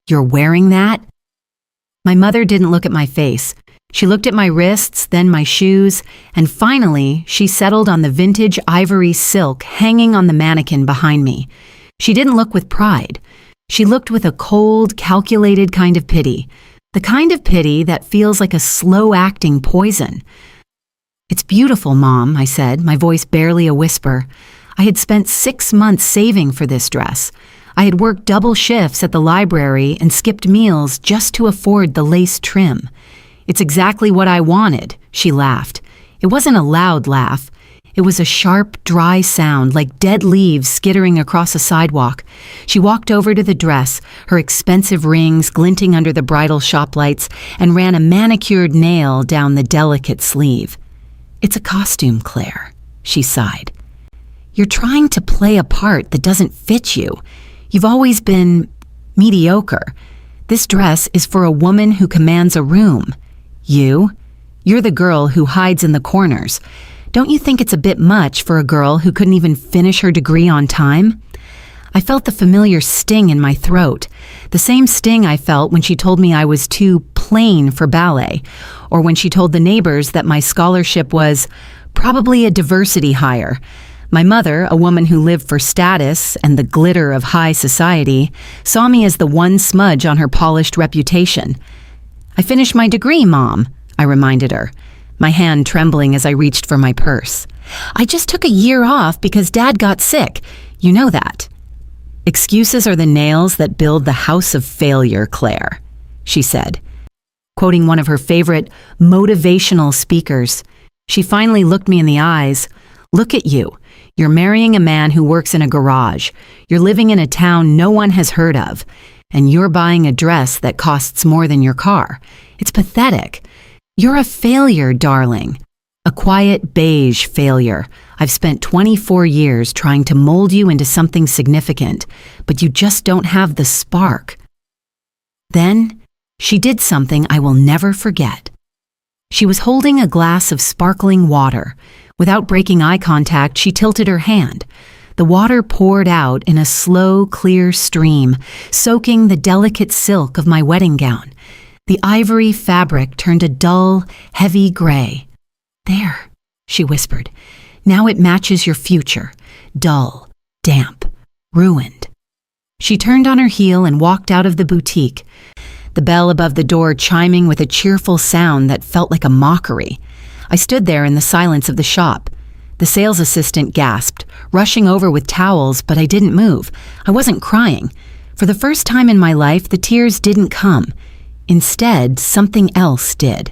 You're wearing that?" My mother didn't look at my face. She looked at my wrists, then my shoes, and finally, she settled on the vintage ivory silk hanging on the mannequin behind me. She didn't look with pride. She looked with a cold, calculated kind of pity. The kind of pity that feels like a slow-acting poison. "It's beautiful, Mom," I said, my voice barely a whisper. I had spent 6 months saving for this dress. I had worked double shifts at the library and skipped meals just to afford the lace trim. "It's exactly what I wanted," she laughed. It wasn't a loud laugh. It was a sharp, dry sound like dead leaves skittering across a sidewalk. She walked over to the dress, her expensive rings glinting under the bridal shop lights, and ran a manicured nail down the delicate sleeve. "It's a costume, Claire," she sighed. "You're trying to play a part that doesn't fit you. You've always been mediocre. This dress is for a woman who commands a room. You're the girl who hides in the corners. Don't you think it's a bit much for a girl who couldn't even finish her degree on time?" I felt the familiar sting in my throat, the same sting I felt when she told me I was too plain for ballet, or when she told the neighbors that my scholarship was probably a diversity hire. My mother, a woman who lived for status and the glitter of high society, saw me as the one smudge on her polished reputation. "I finished my degree, Mom," I reminded her, my hand trembling as I reached for my purse. "I just took a year off because Dad got sick. You know that." "Excuses are the nails that build the house of failure, Claire," she said, quoting one of her favorite motivational speakers. She finally looked me in the eyes. "Look at you. You're marrying a man who works in a garage. You're living in a town no one has heard of. And you're buying a dress that costs more than your car. It's pathetic. You're a failure, darling. A quiet beige failure. I've spent 24 years trying to mold you into something significant, but you just don't have the spark." Then, she did something I will never forget. She was holding a glass of sparkling water. Without breaking eye contact, she tilted her hand. The water poured out in a slow, clear stream, soaking the delicate silk of my wedding gown. The ivory fabric turned a dull, heavy gray. "There," she whispered. "Now it matches your future. Dull, damp, ruined." She turned on her heel and walked out of the boutique, the bell above the door chiming with a cheerful sound that felt like a mockery. I stood there in the silence of the shop. The sales assistant gasped, rushing over with towels, but I didn't move. I wasn't crying. For the first time in my life, the tears didn't come. Instead, something else did.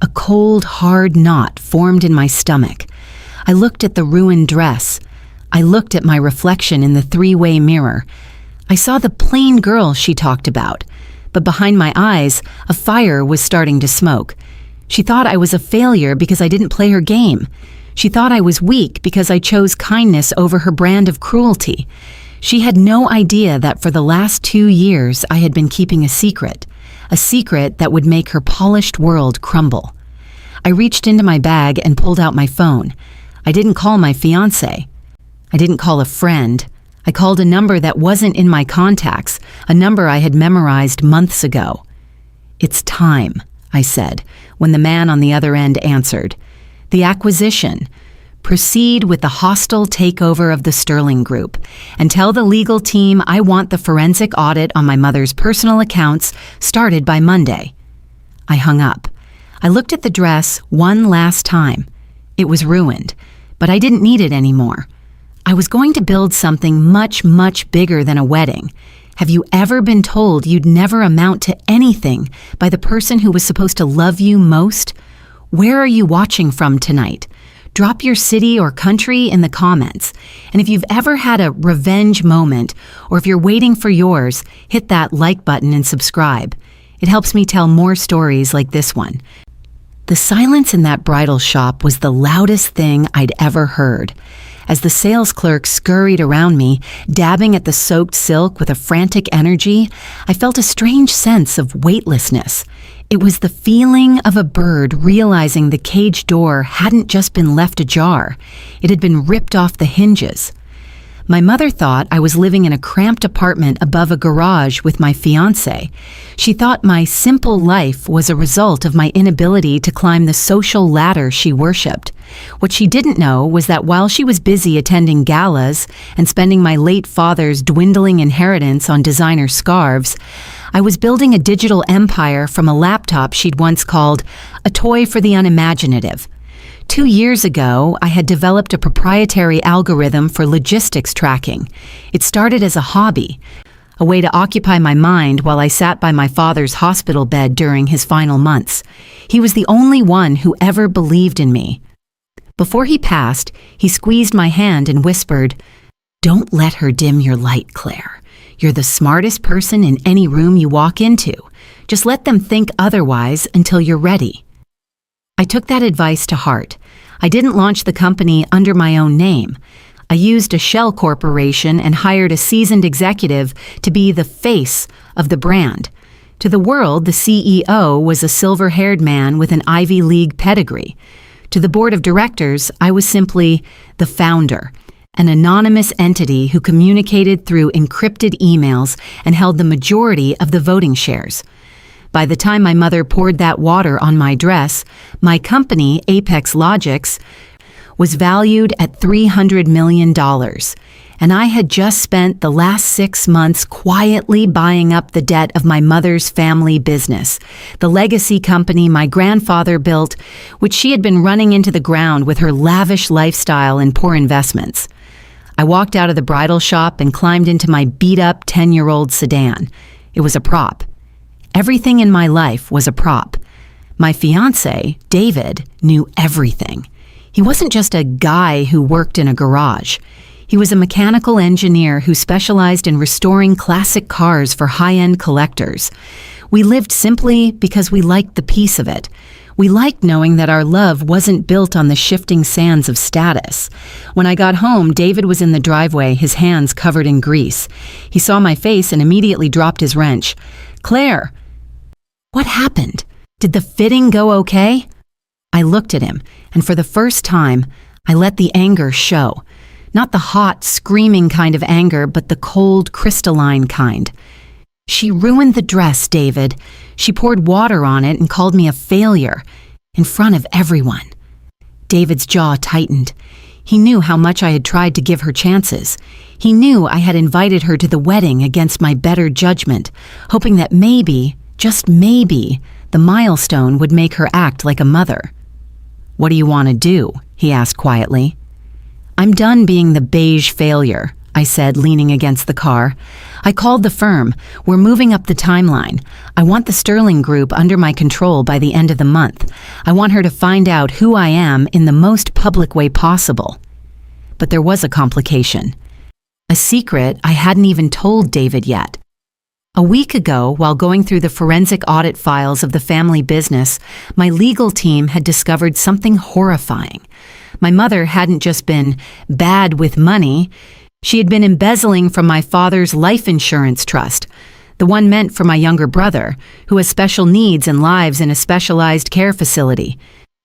A cold, hard knot formed in my stomach. I looked at the ruined dress. I looked at my reflection in the three-way mirror. I saw the plain girl she talked about, but behind my eyes, a fire was starting to smoke. She thought I was a failure because I didn't play her game. She thought I was weak because I chose kindness over her brand of cruelty. She had no idea that for the last 2 years I had been keeping a secret that would make her polished world crumble. I reached into my bag and pulled out my phone. I didn't call my fiancé. I didn't call a friend. I called a number that wasn't in my contacts, a number I had memorized months ago. "It's time," I said, when the man on the other end answered. "The acquisition. Proceed with the hostile takeover of the Sterling Group and tell the legal team I want the forensic audit on my mother's personal accounts started by Monday." I hung up. I looked at the dress one last time. It was ruined, but I didn't need it anymore. I was going to build something much, much bigger than a wedding. Have you ever been told you'd never amount to anything by the person who was supposed to love you most? Where are you watching from tonight? Drop your city or country in the comments. And if you've ever had a revenge moment, or if you're waiting for yours, hit that like button and subscribe. It helps me tell more stories like this one. The silence in that bridal shop was the loudest thing I'd ever heard. As the sales clerk scurried around me, dabbing at the soaked silk with a frantic energy, I felt a strange sense of weightlessness. It was the feeling of a bird realizing the cage door hadn't just been left ajar. It had been ripped off the hinges. My mother thought I was living in a cramped apartment above a garage with my fiancé. She thought my simple life was a result of my inability to climb the social ladder she worshipped. What she didn't know was that while she was busy attending galas and spending my late father's dwindling inheritance on designer scarves, I was building a digital empire from a laptop she'd once called a toy for the unimaginative. 2 years ago, I had developed a proprietary algorithm for logistics tracking. It started as a hobby, a way to occupy my mind while I sat by my father's hospital bed during his final months. He was the only one who ever believed in me. Before he passed, he squeezed my hand and whispered, "Don't let her dim your light, Claire. You're the smartest person in any room you walk into. Just let them think otherwise until you're ready." I took that advice to heart. I didn't launch the company under my own name. I used a shell corporation and hired a seasoned executive to be the face of the brand. To the world, the CEO was a silver-haired man with an Ivy League pedigree. To the board of directors, I was simply the founder, an anonymous entity who communicated through encrypted emails and held the majority of the voting shares. By the time my mother poured that water on my dress, my company, Apex Logics, was valued at $300 million, and I had just spent the last 6 months quietly buying up the debt of my mother's family business, the legacy company my grandfather built, which she had been running into the ground with her lavish lifestyle and poor investments. I walked out of the bridal shop and climbed into my beat-up 10-year-old sedan. It was a prop. Everything in my life was a prop. My fiancé, David, knew everything. He wasn't just a guy who worked in a garage. He was a mechanical engineer who specialized in restoring classic cars for high-end collectors. We lived simply because we liked the peace of it. We liked knowing that our love wasn't built on the shifting sands of status. When I got home, David was in the driveway, his hands covered in grease. He saw my face and immediately dropped his wrench. "Claire, what happened? Did the fitting go okay?" I looked at him, and for the first time, I let the anger show. Not the hot, screaming kind of anger, but the cold, crystalline kind. "She ruined the dress, David. She poured water on it and called me a failure, in front of everyone." David's jaw tightened. He knew how much I had tried to give her chances. He knew I had invited her to the wedding against my better judgment, hoping that maybe, just maybe, the milestone would make her act like a mother. "What do you want to do?" he asked quietly. "I'm done being the beige failure," I said, leaning against the car. "I called the firm. We're moving up the timeline. I want the Sterling Group under my control by the end of the month. I want her to find out who I am in the most public way possible." But there was a complication. A secret I hadn't even told David yet. A week ago, while going through the forensic audit files of the family business, my legal team had discovered something horrifying. My mother hadn't just been bad with money, she had been embezzling from my father's life insurance trust, the one meant for my younger brother, who has special needs and lives in a specialized care facility.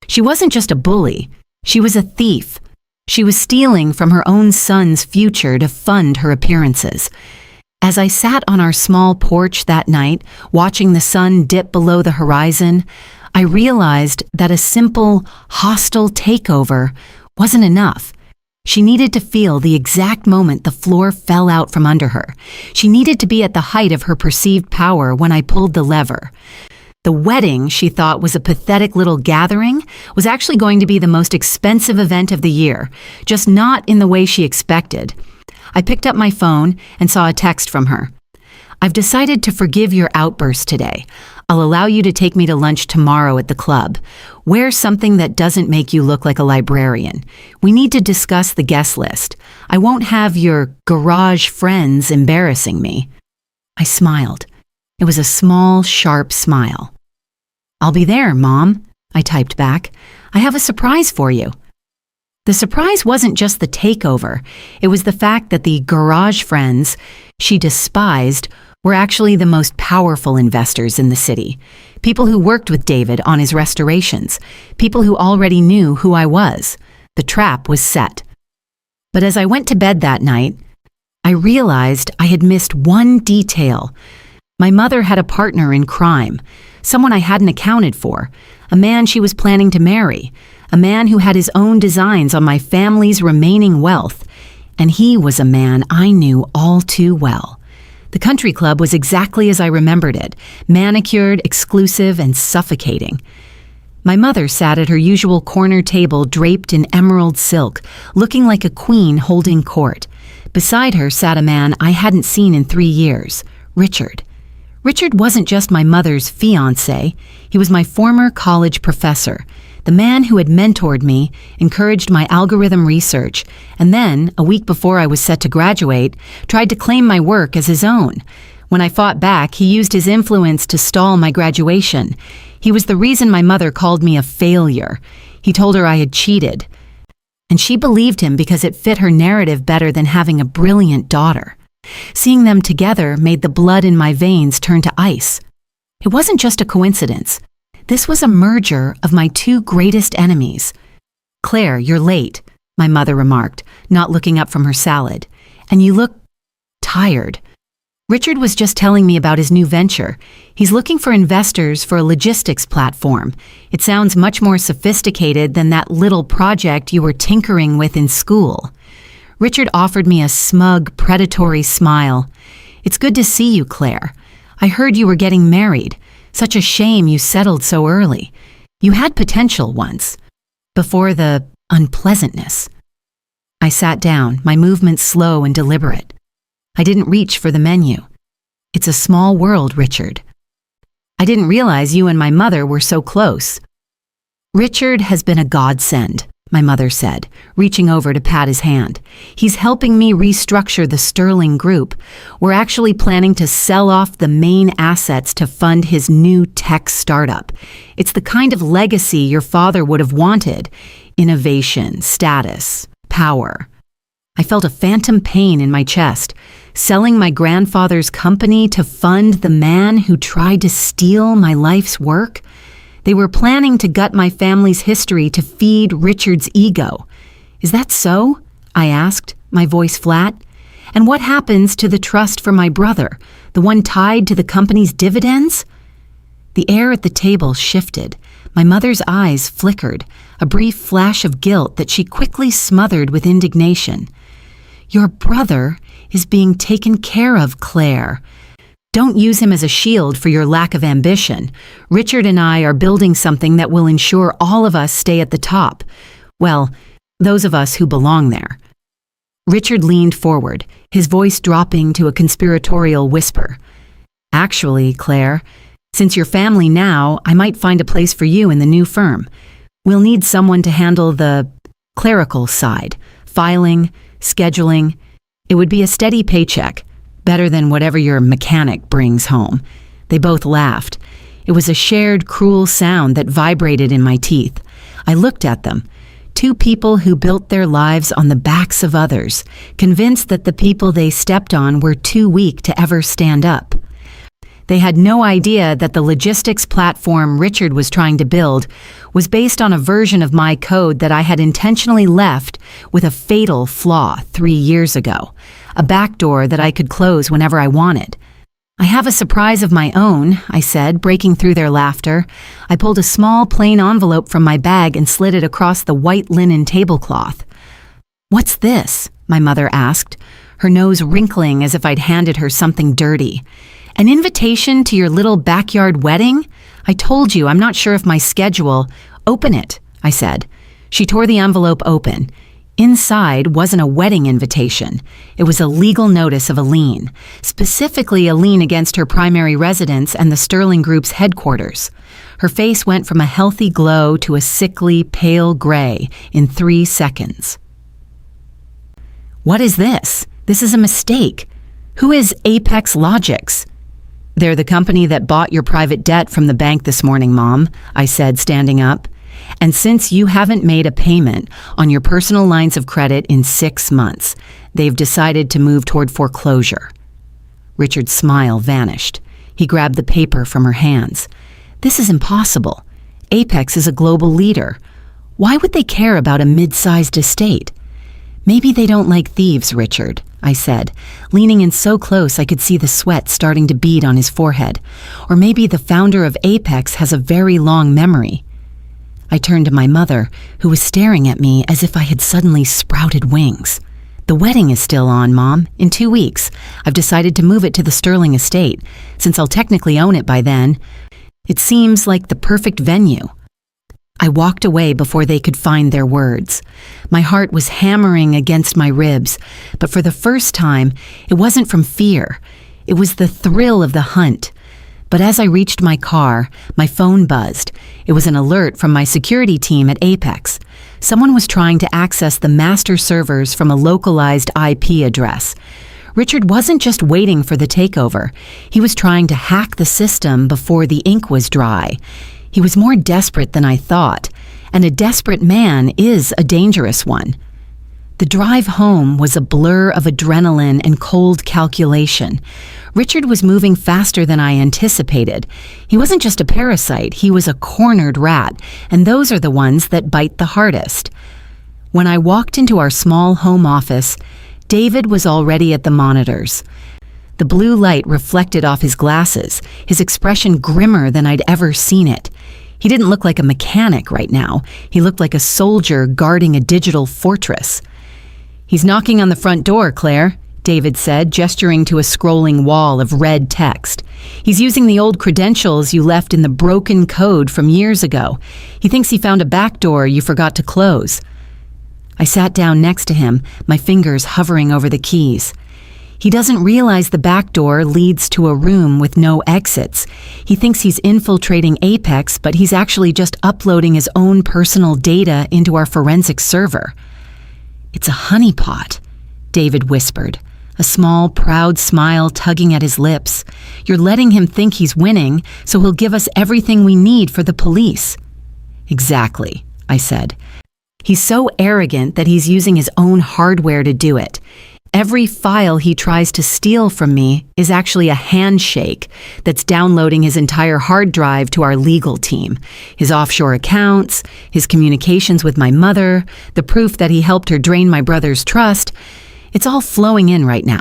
She wasn't just a bully, she was a thief. She was stealing from her own son's future to fund her appearances. As I sat on our small porch that night, watching the sun dip below the horizon, I realized that a simple, hostile takeover wasn't enough. She needed to feel the exact moment the floor fell out from under her. She needed to be at the height of her perceived power when I pulled the lever. The wedding, she thought, was a pathetic little gathering, was actually going to be the most expensive event of the year, just not in the way she expected. I picked up my phone and saw a text from her. "I've decided to forgive your outburst today. I'll allow you to take me to lunch tomorrow at the club. Wear something that doesn't make you look like a librarian. We need to discuss the guest list. I won't have your garage friends embarrassing me." I smiled. It was a small, sharp smile. "I'll be there, Mom," I typed back. "I have a surprise for you." The surprise wasn't just the takeover. It was the fact that the garage friends she despised were actually the most powerful investors in the city. People who worked with David on his restorations. People who already knew who I was. The trap was set. But as I went to bed that night, I realized I had missed one detail. My mother had a partner in crime, someone I hadn't accounted for, a man she was planning to marry, a man who had his own designs on my family's remaining wealth, and he was a man I knew all too well. The country club was exactly as I remembered it, manicured, exclusive, and suffocating. My mother sat at her usual corner table draped in emerald silk, looking like a queen holding court. Beside her sat a man I hadn't seen in 3 years, Richard. Richard wasn't just my mother's fiancé, he was my former college professor, the man who had mentored me, encouraged my algorithm research, and then, a week before I was set to graduate, tried to claim my work as his own. When I fought back, he used his influence to stall my graduation. He was the reason my mother called me a failure. He told her I had cheated. And she believed him because it fit her narrative better than having a brilliant daughter. Seeing them together made the blood in my veins turn to ice. It wasn't just a coincidence. This was a merger of my two greatest enemies. "Claire, you're late," my mother remarked, not looking up from her salad. "And you look tired." Richard was just telling me about his new venture. He's looking for investors for a logistics platform. It sounds much more sophisticated than that little project you were tinkering with in school. Richard offered me a smug, predatory smile. "It's good to see you, Claire. I heard you were getting married. Such a shame you settled so early. You had potential once, before the unpleasantness." I sat down, my movements slow and deliberate. I didn't reach for the menu. "It's a small world, Richard. I didn't realize you and my mother were so close." "Richard has been a godsend," my mother said, reaching over to pat his hand. "He's helping me restructure the Sterling Group. We're actually planning to sell off the main assets to fund his new tech startup. It's the kind of legacy your father would have wanted. Innovation, status, power." I felt a phantom pain in my chest. Selling my grandfather's company to fund the man who tried to steal my life's work? They were planning to gut my family's history to feed Richard's ego. "Is that so?" I asked, my voice flat. "And what happens to the trust for my brother, the one tied to the company's dividends?" The air at the table shifted. My mother's eyes flickered, a brief flash of guilt that she quickly smothered with indignation. "Your brother is being taken care of, Claire. Don't use him as a shield for your lack of ambition. Richard and I are building something that will ensure all of us stay at the top. Well, those of us who belong there." Richard leaned forward, his voice dropping to a conspiratorial whisper. "Actually, Claire, since you're family now, I might find a place for you in the new firm. We'll need someone to handle the clerical side, filing, scheduling. It would be a steady paycheck. Better than whatever your mechanic brings home." They both laughed. It was a shared, cruel sound that vibrated in my teeth. I looked at them. Two people who built their lives on the backs of others, convinced that the people they stepped on were too weak to ever stand up. They had no idea that the logistics platform Richard was trying to build was based on a version of my code that I had intentionally left with a fatal flaw 3 years ago, a backdoor that I could close whenever I wanted. "I have a surprise of my own," I said, breaking through their laughter. I pulled a small plain envelope from my bag and slid it across the white linen tablecloth. "What's this?" my mother asked, her nose wrinkling as if I'd handed her something dirty. "An invitation to your little backyard wedding? I told you I'm not sure if my schedule—" "Open it," I said. She tore the envelope open. Inside wasn't a wedding invitation. It was a legal notice of a lien, specifically a lien against her primary residence and the Sterling Group's headquarters. Her face went from a healthy glow to a sickly, pale gray in 3 seconds. "What is this? This is a mistake. Who is Apex Logics?" "They're the company that bought your private debt from the bank this morning, Mom," I said, standing up. "And since you haven't made a payment on your personal lines of credit in 6 months, they've decided to move toward foreclosure." Richard's smile vanished. He grabbed the paper from her hands. "This is impossible. Apex is a global leader. Why would they care about a mid-sized estate?" "Maybe they don't like thieves, Richard," I said, leaning in so close I could see the sweat starting to bead on his forehead. Or maybe the founder of Apex has a very long memory. I turned to my mother, who was staring at me as if I had suddenly sprouted wings. The wedding is still on, Mom. In 2 weeks. I've decided to move it to the Sterling estate, since I'll technically own it by then. It seems like the perfect venue. I walked away before they could find their words. My heart was hammering against my ribs, but for the first time, it wasn't from fear. It was the thrill of the hunt. But as I reached my car, my phone buzzed. It was an alert from my security team at Apex. Someone was trying to access the master servers from a localized IP address. Richard wasn't just waiting for the takeover. He was trying to hack the system before the ink was dry. He was more desperate than I thought, and a desperate man is a dangerous one. The drive home was a blur of adrenaline and cold calculation. Richard was moving faster than I anticipated. He wasn't just a parasite, he was a cornered rat, and those are the ones that bite the hardest. When I walked into our small home office, David was already at the monitors. The blue light reflected off his glasses, his expression grimmer than I'd ever seen it. He didn't look like a mechanic right now. He looked like a soldier guarding a digital fortress. "He's knocking on the front door, Claire," David said, gesturing to a scrolling wall of red text. "He's using the old credentials you left in the broken code from years ago. He thinks he found a back door you forgot to close." I sat down next to him, my fingers hovering over the keys. He doesn't realize the back door leads to a room with no exits. He thinks he's infiltrating Apex, but he's actually just uploading his own personal data into our forensic server. "It's a honeypot," David whispered, a small, proud smile tugging at his lips. "You're letting him think he's winning, so he'll give us everything we need for the police." "Exactly," I said. "He's so arrogant that he's using his own hardware to do it. Every file he tries to steal from me is actually a handshake that's downloading his entire hard drive to our legal team. His offshore accounts, his communications with my mother, the proof that he helped her drain my brother's trust. It's all flowing in right now."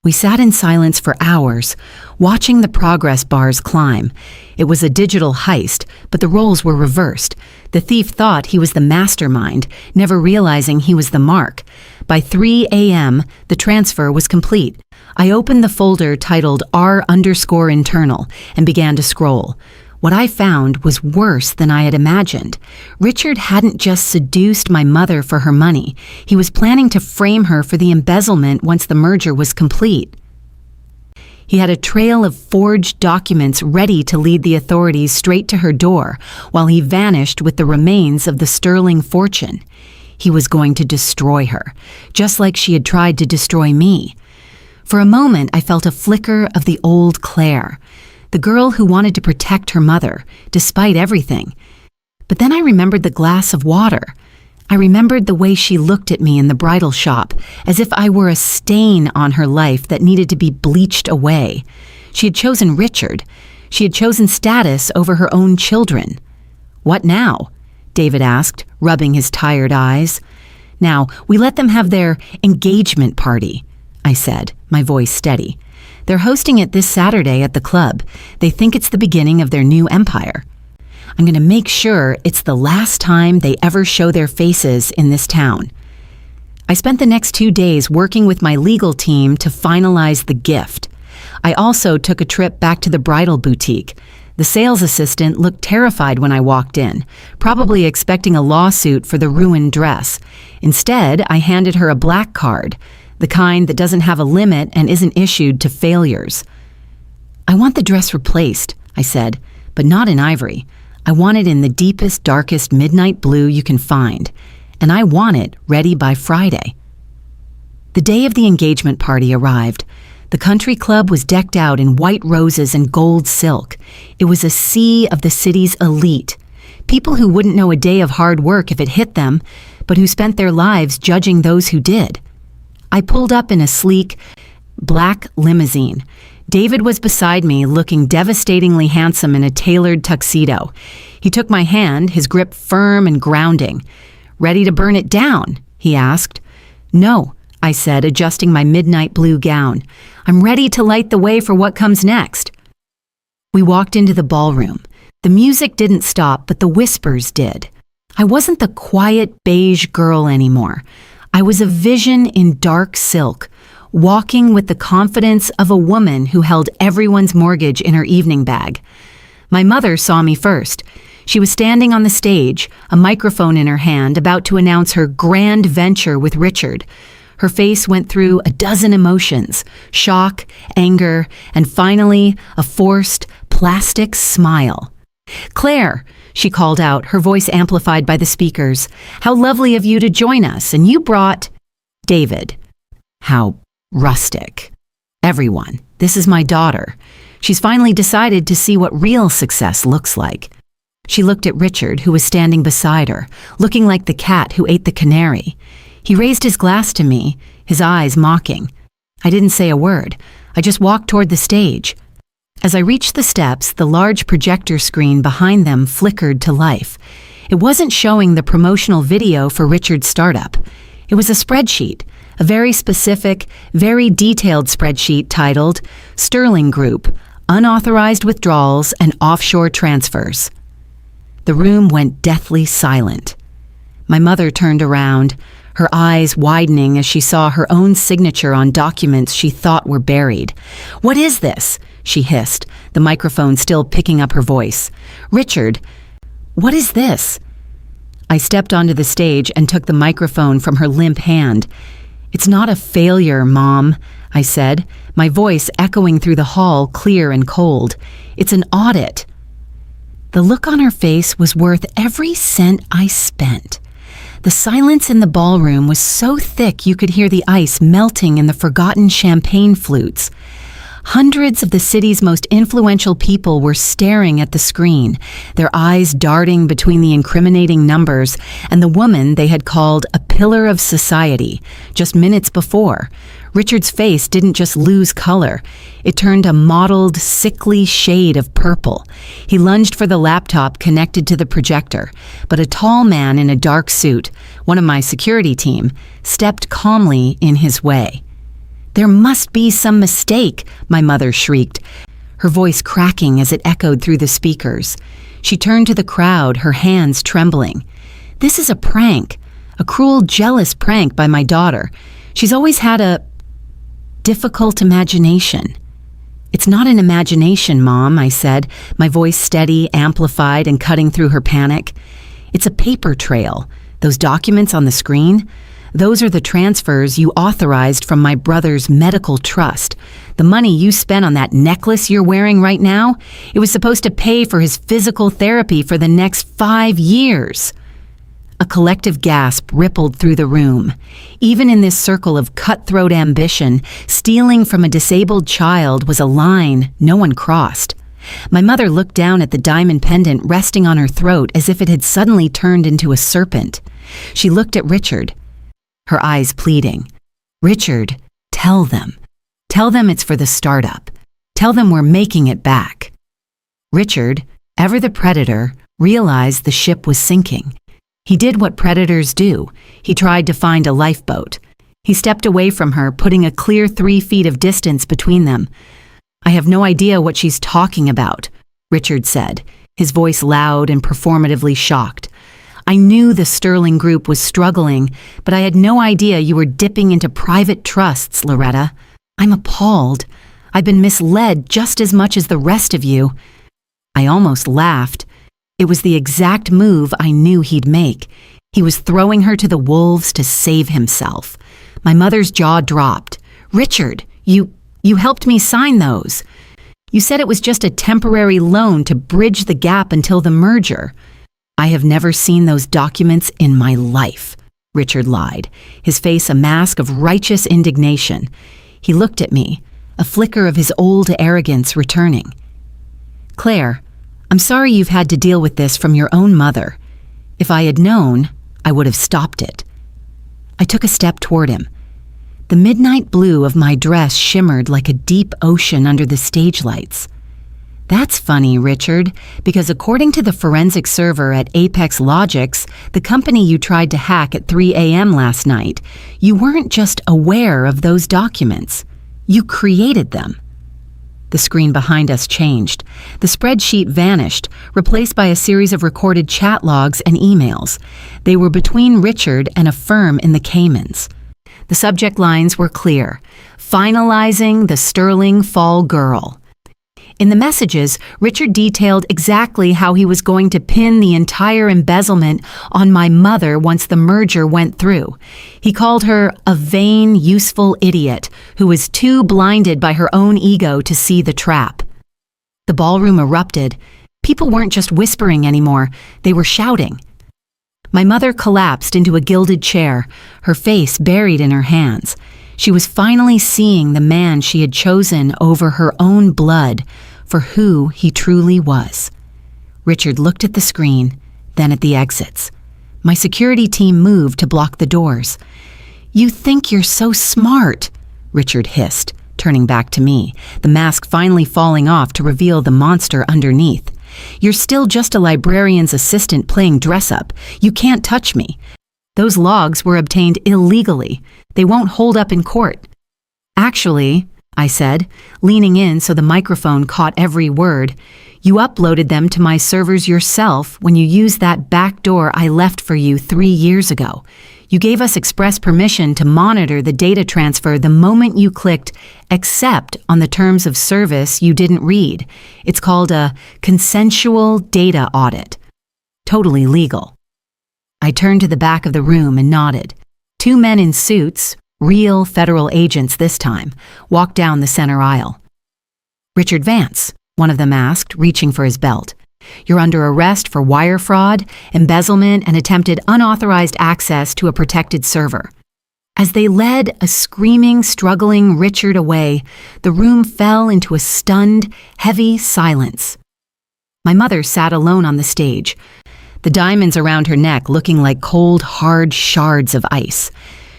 We sat in silence for hours, watching the progress bars climb. It was a digital heist, but the roles were reversed. The thief thought he was the mastermind, never realizing he was the mark. By 3 a.m., the transfer was complete. I opened the folder titled R_internal and began to scroll. What I found was worse than I had imagined. Richard hadn't just seduced my mother for her money. He was planning to frame her for the embezzlement once the merger was complete. He had a trail of forged documents ready to lead the authorities straight to her door, while he vanished with the remains of the sterling fortune. He was going to destroy her, just like she had tried to destroy me. For a moment, I felt a flicker of the old Claire, the girl who wanted to protect her mother, despite everything. But then I remembered the glass of water. I remembered the way she looked at me in the bridal shop, as if I were a stain on her life that needed to be bleached away. She had chosen Richard. She had chosen status over her own children. "What now?" David asked, rubbing his tired eyes. "Now, we let them have their engagement party," I said, my voice steady. "They're hosting it this Saturday at the club. They think it's the beginning of their new empire. I'm going to make sure it's the last time they ever show their faces in this town." I spent the next 2 days working with my legal team to finalize the gift. I also took a trip back to the bridal boutique. The sales assistant looked terrified when I walked in, probably expecting a lawsuit for the ruined dress. Instead, I handed her a black card, the kind that doesn't have a limit and isn't issued to failures. "I want the dress replaced," I said, "but not in ivory. I want it in the deepest, darkest midnight blue you can find, and I want it ready by Friday." The day of the engagement party arrived. The country club was decked out in white roses and gold silk. It was a sea of the city's elite, people who wouldn't know a day of hard work if it hit them, but who spent their lives judging those who did. I pulled up in a sleek, black limousine. David was beside me, looking devastatingly handsome in a tailored tuxedo. He took my hand, his grip firm and grounding. "Ready to burn it down?" he asked. "No," I said, adjusting my midnight blue gown. I'm ready to light the way for what comes next. We walked into the ballroom. The music didn't stop, but the whispers did. I wasn't the quiet beige girl anymore. I was a vision in dark silk, walking with the confidence of a woman who held everyone's mortgage in her evening bag. My mother saw me first. She was standing on the stage, a microphone in her hand, about to announce her grand venture with Richard. Her face went through a dozen emotions: shock, anger, and finally, a forced, plastic smile. "Claire," she called out, her voice amplified by the speakers, "how lovely of you to join us, and you brought—" "David." "How rustic." "Everyone. This is my daughter. She's finally decided to see what real success looks like." She looked at Richard, who was standing beside her, looking like the cat who ate the canary. He raised his glass to me, his eyes mocking. I didn't say a word. I just walked toward the stage. As I reached the steps, the large projector screen behind them flickered to life. It wasn't showing the promotional video for Richard's startup. It was a spreadsheet, a very specific, very detailed spreadsheet titled Sterling Group, Unauthorized Withdrawals and Offshore Transfers. The room went deathly silent. My mother turned around, her eyes widening as she saw her own signature on documents she thought were buried. "What is this?" she hissed, the microphone still picking up her voice. "Richard, what is this?" I stepped onto the stage and took the microphone from her limp hand. "It's not a failure, Mom," I said, my voice echoing through the hall, clear and cold. "It's an audit." The look on her face was worth every cent I spent. The silence in the ballroom was so thick you could hear the ice melting in the forgotten champagne flutes. Hundreds of the city's most influential people were staring at the screen, their eyes darting between the incriminating numbers and the woman they had called a pillar of society just minutes before. Richard's face didn't just lose color. It turned a mottled, sickly shade of purple. He lunged for the laptop connected to the projector, but a tall man in a dark suit, one of my security team, stepped calmly in his way. "There must be some mistake," my mother shrieked, her voice cracking as it echoed through the speakers. She turned to the crowd, her hands trembling. "This is a prank, a cruel, jealous prank by my daughter. She's always had a difficult imagination." "It's not an imagination, Mom," I said, my voice steady, amplified, and cutting through her panic. "It's a paper trail. Those documents on the screen? Those are the transfers you authorized from my brother's medical trust. The money you spent on that necklace you're wearing right now, it was supposed to pay for his physical therapy for the next 5 years. A collective gasp rippled through the room. Even in this circle of cutthroat ambition, stealing from a disabled child was a line no one crossed. My mother looked down at the diamond pendant resting on her throat as if it had suddenly turned into a serpent. She looked at Richard, her eyes pleading. "Richard, tell them. Tell them it's for the startup. Tell them we're making it back." Richard, ever the predator, realized the ship was sinking. He did what predators do. He tried to find a lifeboat. He stepped away from her, putting a clear 3 feet of distance between them. "I have no idea what she's talking about," Richard said, his voice loud and performatively shocked. "I knew the Sterling Group was struggling, but I had no idea you were dipping into private trusts, Loretta. I'm appalled. I've been misled just as much as the rest of you." I almost laughed. It was the exact move I knew he'd make. He was throwing her to the wolves to save himself. My mother's jaw dropped. "Richard, you helped me sign those. You said it was just a temporary loan to bridge the gap until the merger." "I have never seen those documents in my life," Richard lied, his face a mask of righteous indignation. He looked at me, a flicker of his old arrogance returning. "Claire, I'm sorry you've had to deal with this from your own mother. If I had known, I would have stopped it." I took a step toward him. The midnight blue of my dress shimmered like a deep ocean under the stage lights. That's funny, Richard, because according to the forensic server at Apex Logics, the company you tried to hack at 3 a.m. last night, you weren't just aware of those documents. You created them. The screen behind us changed. The spreadsheet vanished, replaced by a series of recorded chat logs and emails. They were between Richard and a firm in the Caymans. The subject lines were clear: finalizing the Sterling Fall girl. In the messages, Richard detailed exactly how he was going to pin the entire embezzlement on my mother once the merger went through. He called her a vain, useful idiot who was too blinded by her own ego to see the trap. The ballroom erupted. People weren't just whispering anymore, they were shouting. My mother collapsed into a gilded chair, her face buried in her hands. She was finally seeing the man she had chosen over her own blood for who he truly was. Richard looked at the screen, then at the exits. My security team moved to block the doors. "You think you're so smart," Richard hissed, turning back to me, the mask finally falling off to reveal the monster underneath. "You're still just a librarian's assistant playing dress-up. You can't touch me. Those logs were obtained illegally. They won't hold up in court." "Actually," I said, leaning in so the microphone caught every word, "you uploaded them to my servers yourself when you used that back door I left for you 3 years ago. You gave us express permission to monitor the data transfer the moment you clicked accept on the terms of service you didn't read. It's called a consensual data audit. Totally legal." I turned to the back of the room and nodded. 2 men in suits, real federal agents this time, walked down the center aisle. "Richard Vance," one of them asked, reaching for his belt. "You're under arrest for wire fraud, embezzlement, and attempted unauthorized access to a protected server." As they led a screaming, struggling Richard away, the room fell into a stunned, heavy silence. My mother sat alone on the stage, the diamonds around her neck looking like cold, hard shards of ice.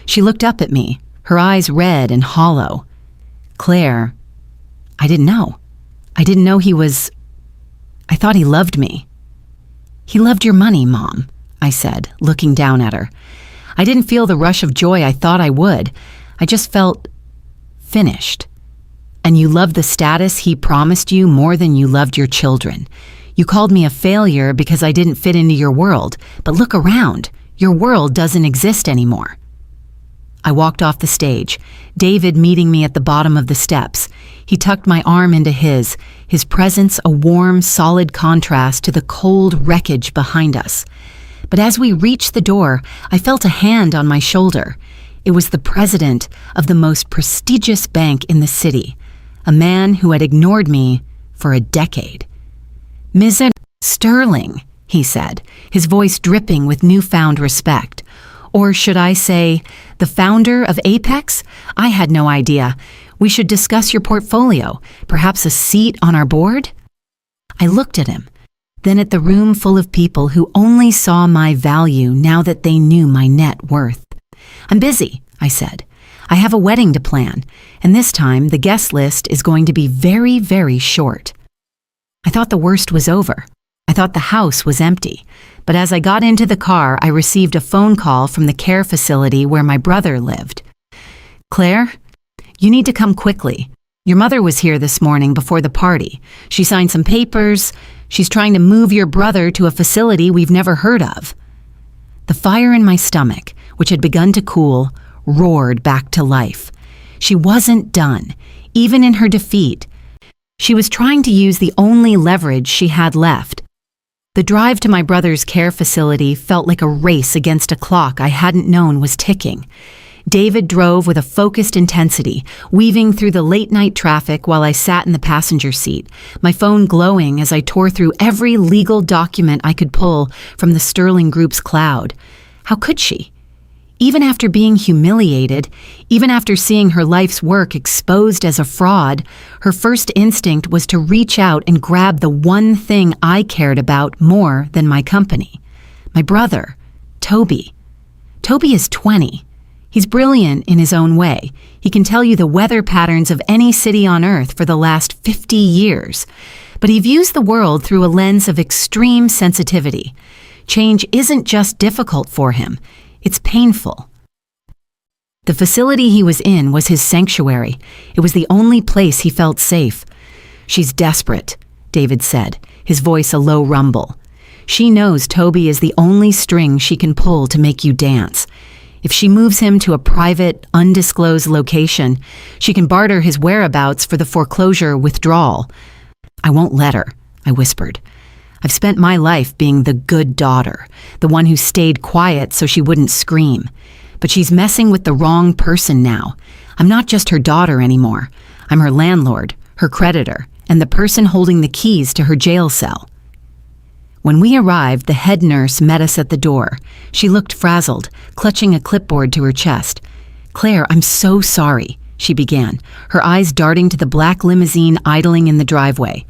She looked up at me, her eyes red and hollow. "Claire, I didn't know. I didn't know he was... I thought he loved me." "He loved your money, Mom," I said, looking down at her. I didn't feel the rush of joy I thought I would. I just felt finished. "And you loved the status he promised you more than you loved your children. You called me a failure because I didn't fit into your world, but look around. Your world doesn't exist anymore." I walked off the stage, David meeting me at the bottom of the steps. He tucked my arm into his presence a warm, solid contrast to the cold wreckage behind us. But as we reached the door, I felt a hand on my shoulder. It was the president of the most prestigious bank in the city, a man who had ignored me for a decade. "Mr. Sterling," he said, his voice dripping with newfound respect. "Or should I say, the founder of Apex? I had no idea. We should discuss your portfolio, perhaps a seat on our board?" I looked at him, then at the room full of people who only saw my value now that they knew my net worth. "I'm busy," I said. "I have a wedding to plan, and this time the guest list is going to be very, very short." I thought the worst was over. I thought the house was empty. But as I got into the car, I received a phone call from the care facility where my brother lived. "Claire, you need to come quickly. Your mother was here this morning before the party. She signed some papers. She's trying to move your brother to a facility we've never heard of." The fire in my stomach, which had begun to cool, roared back to life. She wasn't done, even in her defeat. She was trying to use the only leverage she had left. The drive to my brother's care facility felt like a race against a clock I hadn't known was ticking. David drove with a focused intensity, weaving through the late-night traffic while I sat in the passenger seat, my phone glowing as I tore through every legal document I could pull from the Sterling Group's cloud. How could she? Even after being humiliated, even after seeing her life's work exposed as a fraud, her first instinct was to reach out and grab the one thing I cared about more than my company. My brother, Toby. Toby is 20. He's brilliant in his own way. He can tell you the weather patterns of any city on Earth for the last 50 years. but he views the world through a lens of extreme sensitivity. Change isn't just difficult for him, it's painful. The facility he was in was his sanctuary. It was the only place he felt safe. "She's desperate," David said, his voice a low rumble. "She knows Toby is the only string she can pull to make you dance. If she moves him to a private, undisclosed location, she can barter his whereabouts for the foreclosure withdrawal." "I won't let her," I whispered. "I've spent my life being the good daughter, the one who stayed quiet so she wouldn't scream. But she's messing with the wrong person now. I'm not just her daughter anymore. I'm her landlord, her creditor, and the person holding the keys to her jail cell." When we arrived, the head nurse met us at the door. She looked frazzled, clutching a clipboard to her chest. "Claire, I'm so sorry," she began, her eyes darting to the black limousine idling in the driveway.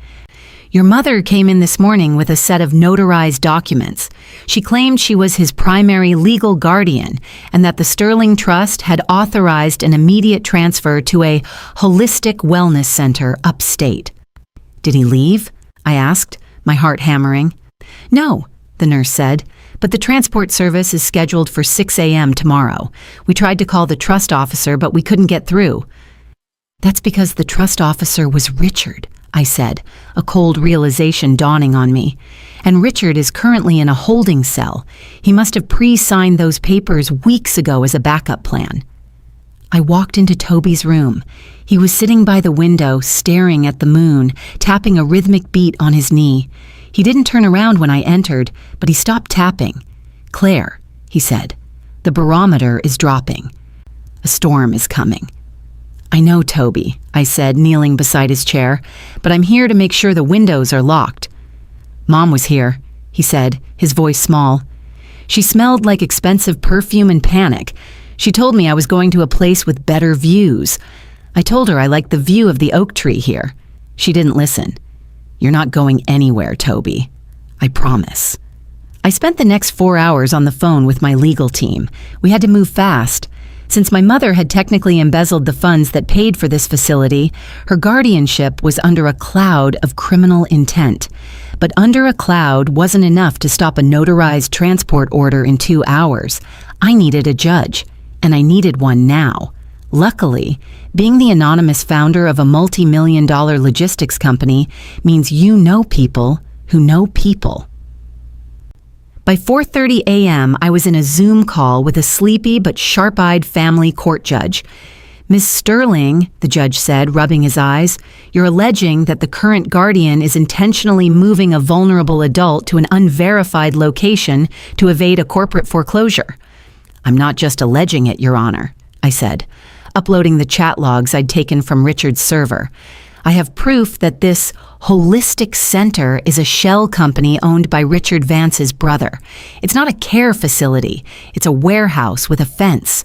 "Your mother came in this morning with a set of notarized documents. She claimed she was his primary legal guardian and that the Sterling Trust had authorized an immediate transfer to a holistic wellness center upstate." "Did he leave?" I asked, my heart hammering. "No," the nurse said, "but the transport service is scheduled for 6 a.m. tomorrow. We tried to call the trust officer, but we couldn't get through." "That's because the trust officer was Richard," I said, a cold realization dawning on me. "And Richard is currently in a holding cell. He must have pre-signed those papers weeks ago as a backup plan." I walked into Toby's room. He was sitting by the window, staring at the moon, tapping a rhythmic beat on his knee. He didn't turn around when I entered, but he stopped tapping. "Claire," he said, "the barometer is dropping. A storm is coming." "I know, Toby," I said, kneeling beside his chair, "but I'm here to make sure the windows are locked." "Mom was here," he said, his voice small. "She smelled like expensive perfume and panic. She told me I was going to a place with better views. I told her I liked the view of the oak tree here. She didn't listen. You're not going anywhere, Toby. I promise." I spent the next 4 hours on the phone with my legal team. We had to move fast. Since my mother had technically embezzled the funds that paid for this facility, her guardianship was under a cloud of criminal intent. But under a cloud wasn't enough to stop a notarized transport order in 2 hours. I needed a judge, and I needed one now. Luckily, being the anonymous founder of a multi-million-dollar logistics company means you know people who know people. By 4:30 a.m., I was in a Zoom call with a sleepy but sharp-eyed family court judge. "Miss Sterling," the judge said, rubbing his eyes, "you're alleging that the current guardian is intentionally moving a vulnerable adult to an unverified location to evade a corporate foreclosure." "I'm not just alleging it, Your Honor," I said, uploading the chat logs I'd taken from Richard's server. "I have proof that this holistic center is a shell company owned by Richard Vance's brother. It's not a care facility. It's a warehouse with a fence."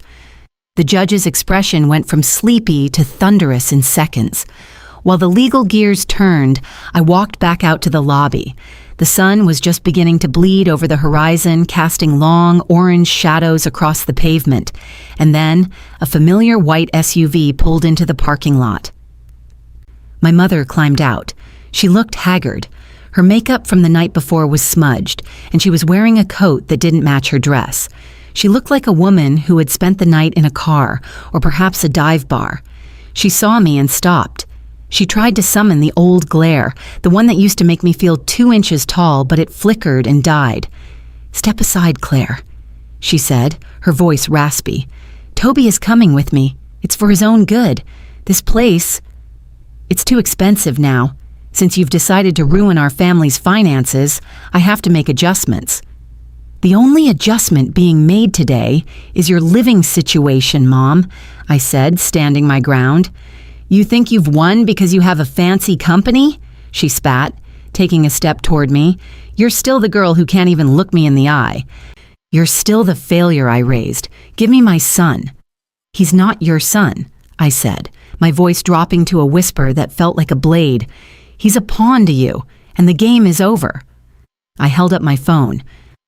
The judge's expression went from sleepy to thunderous in seconds. While the legal gears turned, I walked back out to the lobby. The sun was just beginning to bleed over the horizon, casting long orange shadows across the pavement. And then, a familiar white SUV pulled into the parking lot. My mother climbed out. She looked haggard. Her makeup from the night before was smudged, and she was wearing a coat that didn't match her dress. She looked like a woman who had spent the night in a car, or perhaps a dive bar. She saw me and stopped. She tried to summon the old glare, the one that used to make me feel 2 inches tall, but it flickered and died. "Step aside, Claire," she said, her voice raspy. "Toby is coming with me. It's for his own good. This place, it's too expensive now. Since you've decided to ruin our family's finances, I have to make adjustments." "The only adjustment being made today is your living situation, Mom," I said, standing my ground. "You think you've won because you have a fancy company?" she spat, taking a step toward me. "You're still the girl who can't even look me in the eye. You're still the failure I raised. Give me my son." "He's not your son," I said, my voice dropping to a whisper that felt like a blade. "He's a pawn to you, and the game is over." I held up my phone.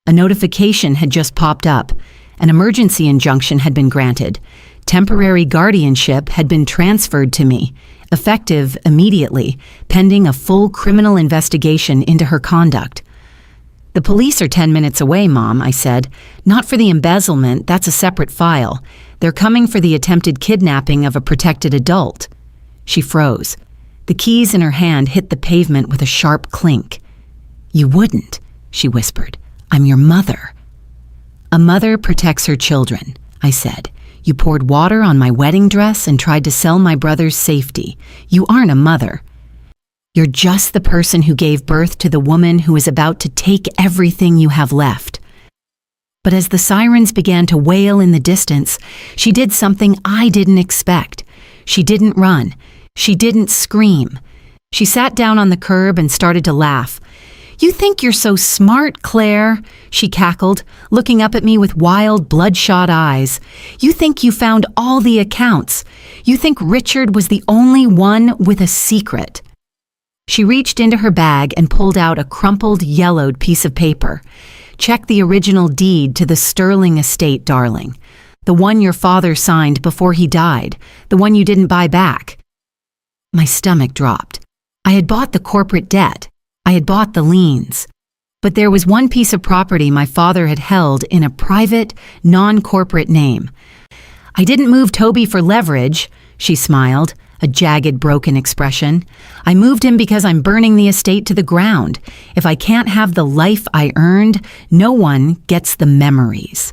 A notification had just popped up. An emergency injunction had been granted. Temporary guardianship had been transferred to me. effective immediately, pending a full criminal investigation into her conduct. "The police are 10 minutes away, Mom," I said. "Not for the embezzlement, that's a separate file. They're coming for the attempted kidnapping of a protected adult." She froze. The keys in her hand hit the pavement with a sharp clink. "You wouldn't," she whispered. "I'm your mother." "A mother protects her children," I said. "You poured water on my wedding dress and tried to sell my brother's safety. You aren't a mother. You're just the person who gave birth to the woman who is about to take everything you have left." But as the sirens began to wail in the distance, she did something I didn't expect. She didn't run. She didn't scream. She sat down on the curb and started to laugh. "You think you're so smart, Claire," she cackled, looking up at me with wild, bloodshot eyes. "You think you found all the accounts. You think Richard was the only one with a secret." She reached into her bag and pulled out a crumpled, yellowed piece of paper. "Check the original deed to the Sterling estate, darling. The one your father signed before he died. The one you didn't buy back." My stomach dropped. I had bought the corporate debt. I had bought the liens. But there was one piece of property my father had held in a private, non-corporate name. "I didn't move Toby for leverage," she smiled, a jagged, broken expression. "I moved him because I'm burning the estate to the ground. If I can't have the life I earned, no one gets the memories."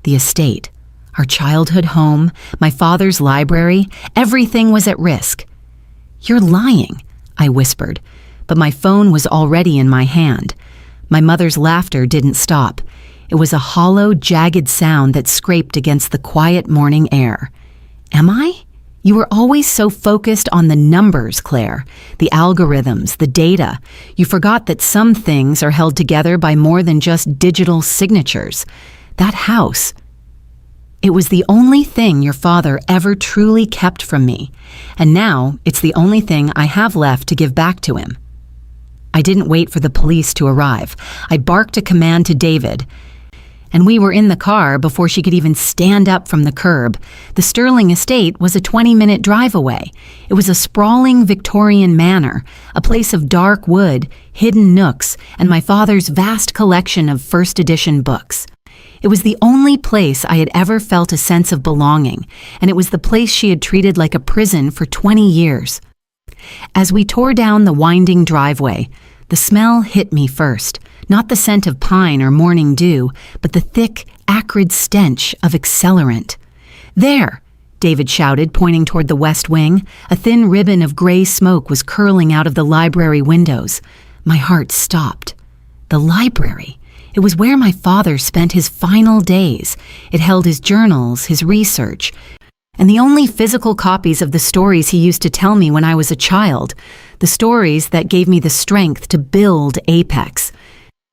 The estate, our childhood home, my father's library, everything was at risk. "You're lying," I whispered, but my phone was already in my hand. My mother's laughter didn't stop. It was a hollow, jagged sound that scraped against the quiet morning air. "Am I? You were always so focused on the numbers, Claire, the algorithms, the data. You forgot that some things are held together by more than just digital signatures. That house, it was the only thing your father ever truly kept from me, and now it's the only thing I have left to give back to him." I didn't wait for the police to arrive. I barked a command to David, and we were in the car before she could even stand up from the curb. The Sterling estate was a 20-minute drive away. It was a sprawling Victorian manor, a place of dark wood, hidden nooks, and my father's vast collection of first edition books. It was the only place I had ever felt a sense of belonging, and it was the place she had treated like a prison for 20 years. As we tore down the winding driveway, the smell hit me first. Not the scent of pine or morning dew, but the thick, acrid stench of accelerant. "There!" David shouted, pointing toward the west wing. A thin ribbon of gray smoke was curling out of the library windows. My heart stopped. The library. It was where my father spent his final days. It held his journals, his research, and the only physical copies of the stories he used to tell me when I was a child, the stories that gave me the strength to build Apex.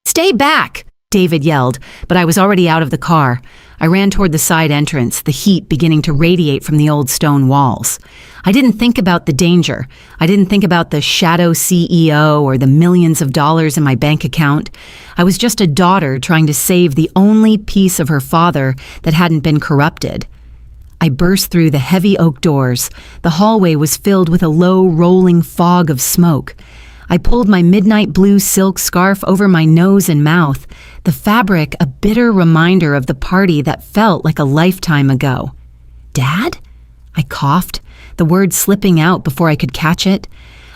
"Stay back!" David yelled, but I was already out of the car. I ran toward the side entrance, the heat beginning to radiate from the old stone walls. I didn't think about the danger. I didn't think about the shadow CEO or the millions of dollars in my bank account. I was just a daughter trying to save the only piece of her father that hadn't been corrupted. I burst through the heavy oak doors. The hallway was filled with a low, rolling fog of smoke. I pulled my midnight blue silk scarf over my nose and mouth, the fabric a bitter reminder of the party that felt like a lifetime ago. "Dad?" I coughed, the word slipping out before I could catch it.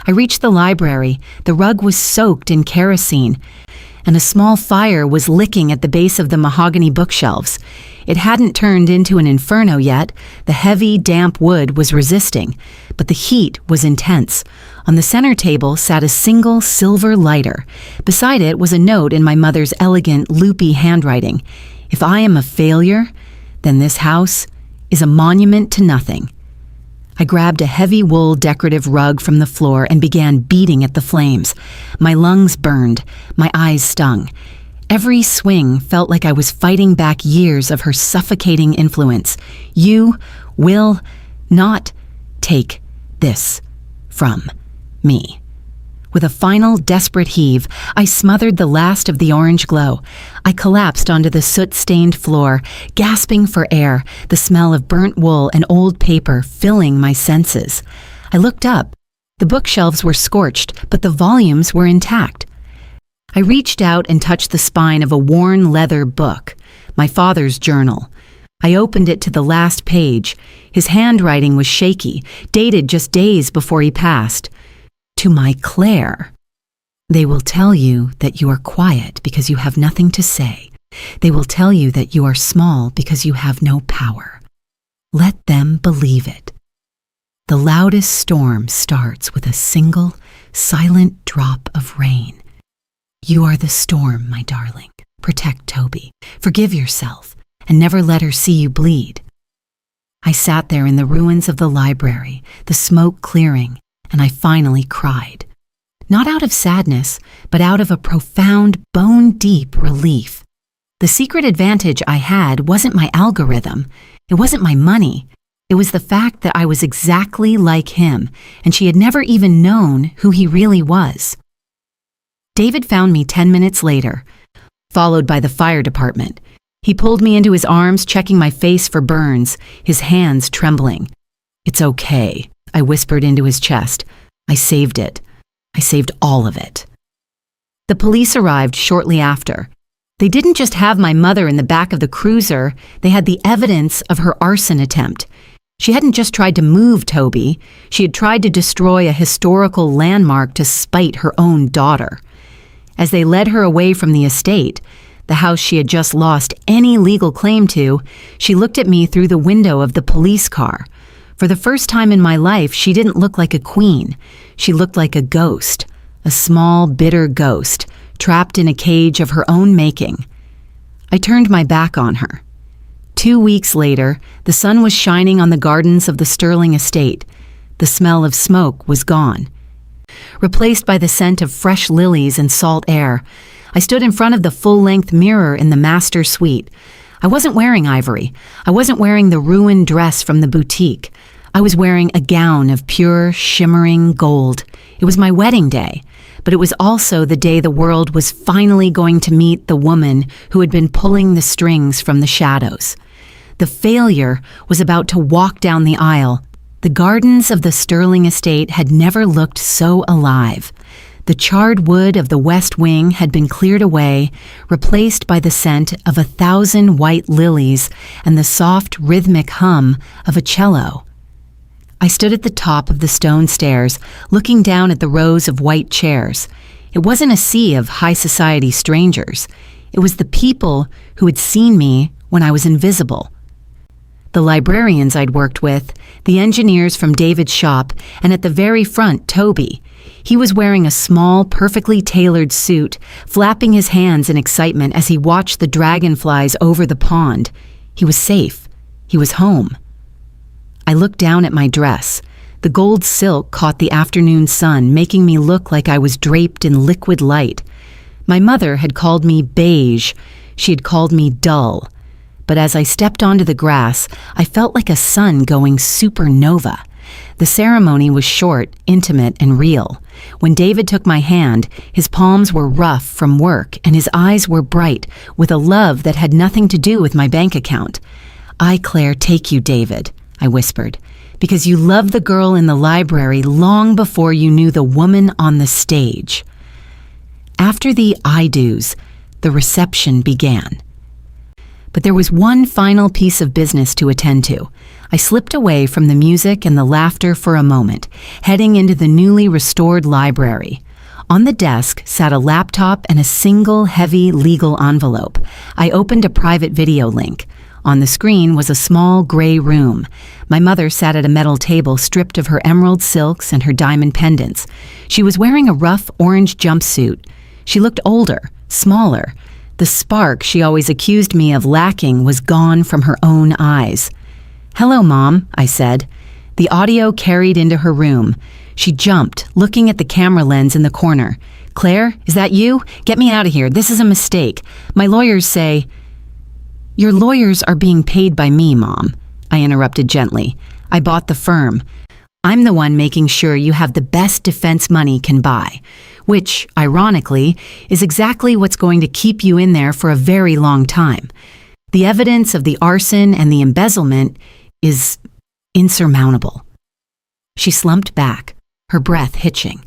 I reached the library. The rug was soaked in kerosene, and a small fire was licking at the base of the mahogany bookshelves. It hadn't turned into an inferno yet. The heavy, damp wood was resisting, but the heat was intense. On the center table sat a single silver lighter. Beside it was a note in my mother's elegant, loopy handwriting. "If I am a failure, then this house is a monument to nothing." I grabbed a heavy wool decorative rug from the floor and began beating at the flames. My lungs burned. My eyes stung. Every swing felt like I was fighting back years of her suffocating influence. "You will not take this from me." With a final desperate heave, I smothered the last of the orange glow. I collapsed onto the soot-stained floor, gasping for air, the smell of burnt wool and old paper filling my senses. I looked up. The bookshelves were scorched, but the volumes were intact. I reached out and touched the spine of a worn leather book, my father's journal. I opened it to the last page. His handwriting was shaky, dated just days before he passed. To my Claire. They will tell you that you are quiet because you have nothing to say. They will tell you that you are small because you have no power. Let them believe it. The loudest storm starts with a single, silent drop of rain. You are the storm, my darling. Protect Toby. Forgive yourself, and never let her see you bleed. I sat there in the ruins of the library, the smoke clearing, and I finally cried. Not out of sadness, but out of a profound, bone-deep relief. The secret advantage I had wasn't my algorithm. It wasn't my money. It was the fact that I was exactly like him, and she had never even known who he really was. David found me 10 minutes later, followed by the fire department. He pulled me into his arms, checking my face for burns, his hands trembling. "It's okay," I whispered into his chest. "I saved it. I saved all of it." The police arrived shortly after. They didn't just have my mother in the back of the cruiser, they had the evidence of her arson attempt. She hadn't just tried to move Toby, she had tried to destroy a historical landmark to spite her own daughter. As they led her away from the estate, the house she had just lost any legal claim to, she looked at me through the window of the police car. For the first time in my life, she didn't look like a queen. She looked like a ghost, a small, bitter ghost, trapped in a cage of her own making. I turned my back on her. 2 weeks later, the sun was shining on the gardens of the Sterling estate. The smell of smoke was gone. Replaced by the scent of fresh lilies and salt air, I stood in front of the full-length mirror in the master suite. I wasn't wearing ivory. I wasn't wearing the ruined dress from the boutique. I was wearing a gown of pure, shimmering gold. It was my wedding day, but it was also the day the world was finally going to meet the woman who had been pulling the strings from the shadows. The failure was about to walk down the aisle. The gardens of the Sterling estate had never looked so alive. The charred wood of the west wing had been cleared away, replaced by the scent of 1,000 white lilies and the soft, rhythmic hum of a cello. I stood at the top of the stone stairs, looking down at the rows of white chairs. It wasn't a sea of high society strangers. It was the people who had seen me when I was invisible. The librarians I'd worked with, the engineers from David's shop, and at the very front, Toby. He was wearing a small, perfectly tailored suit, flapping his hands in excitement as he watched the dragonflies over the pond. He was safe. He was home. I looked down at my dress. The gold silk caught the afternoon sun, making me look like I was draped in liquid light. My mother had called me beige. She had called me dull. But as I stepped onto the grass, I felt like a sun going supernova. The ceremony was short, intimate, and real. When David took my hand, his palms were rough from work and his eyes were bright, with a love that had nothing to do with my bank account. "I, Claire, take you, David," I whispered, "because you loved the girl in the library long before you knew the woman on the stage." After the I-dos, the reception began. But there was one final piece of business to attend to. I slipped away from the music and the laughter for a moment, heading into the newly restored library. On the desk sat a laptop and a single heavy legal envelope. I opened a private video link. On the screen was a small gray room. My mother sat at a metal table stripped of her emerald silks and her diamond pendants. She was wearing a rough orange jumpsuit. She looked older, smaller. The spark she always accused me of lacking was gone from her own eyes. "Hello, Mom," I said. The audio carried into her room. She jumped, looking at the camera lens in the corner. "Claire, is that you? Get me out of here. This is a mistake. My lawyers say—" "Your lawyers are being paid by me, Mom," I interrupted gently. "I bought the firm. I'm the one making sure you have the best defense money can buy, which, ironically, is exactly what's going to keep you in there for a very long time. The evidence of the arson and the embezzlement is insurmountable." She slumped back, her breath hitching.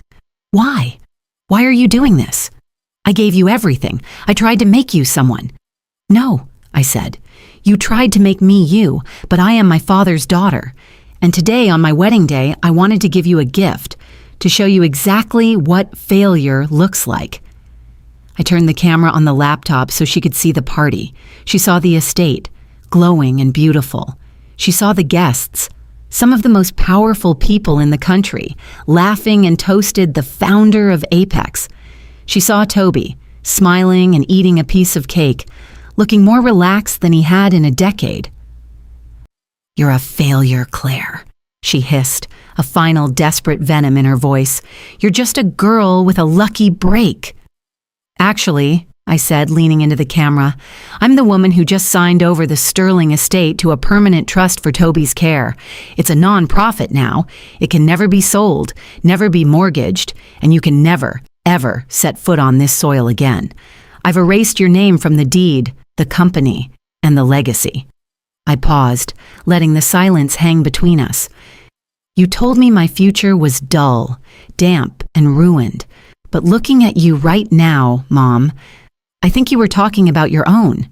Why? Why are you doing this? I gave you everything. I tried to make you someone. No, I said. You tried to make me you, but I am my father's daughter. And today, on my wedding day, I wanted to give you a gift to show you exactly what failure looks like. I turned the camera on the laptop so she could see the party. She saw the estate, glowing and beautiful. She saw the guests, some of the most powerful people in the country, laughing and toasted the founder of Apex. She saw Toby, smiling and eating a piece of cake, looking more relaxed than he had in a decade. You're a failure, Claire, she hissed, a final desperate venom in her voice. You're just a girl with a lucky break. Actually, I said, leaning into the camera, I'm the woman who just signed over the Sterling estate to a permanent trust for Toby's care. It's a non-profit now. It can never be sold, never be mortgaged, and you can never, ever set foot on this soil again. I've erased your name from the deed, the company, and the legacy. I paused, letting the silence hang between us. You told me my future was dull, damp, and ruined. But looking at you right now, Mom, I think you were talking about your own.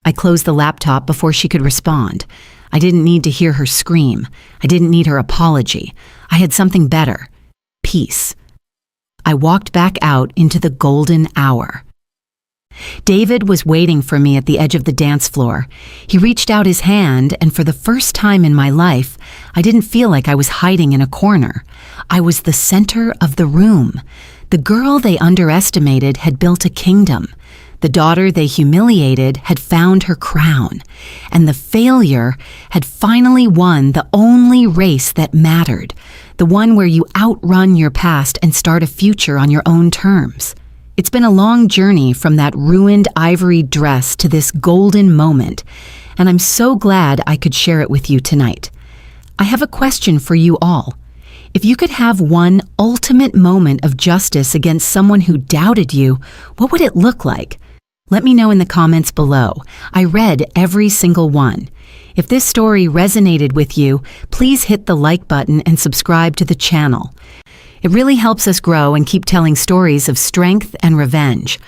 I closed the laptop before she could respond. I didn't need to hear her scream. I didn't need her apology. I had something better. Peace. I walked back out into the golden hour. David was waiting for me at the edge of the dance floor. He reached out his hand, and for the first time in my life, I didn't feel like I was hiding in a corner. I was the center of the room. The girl they underestimated had built a kingdom. The daughter they humiliated had found her crown. And the failure had finally won the only race that mattered, the one where you outrun your past and start a future on your own terms. It's been a long journey from that ruined ivory dress to this golden moment, and I'm so glad I could share it with you tonight. I have a question for you all. If you could have one ultimate moment of justice against someone who doubted you, what would it look like? Let me know in the comments below. I read every single one. If this story resonated with you, please hit the like button and subscribe to the channel. It really helps us grow and keep telling stories of strength and revenge.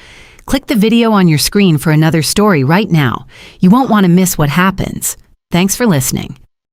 Click the video on your screen for another story right now. You won't want to miss what happens. Thanks for listening.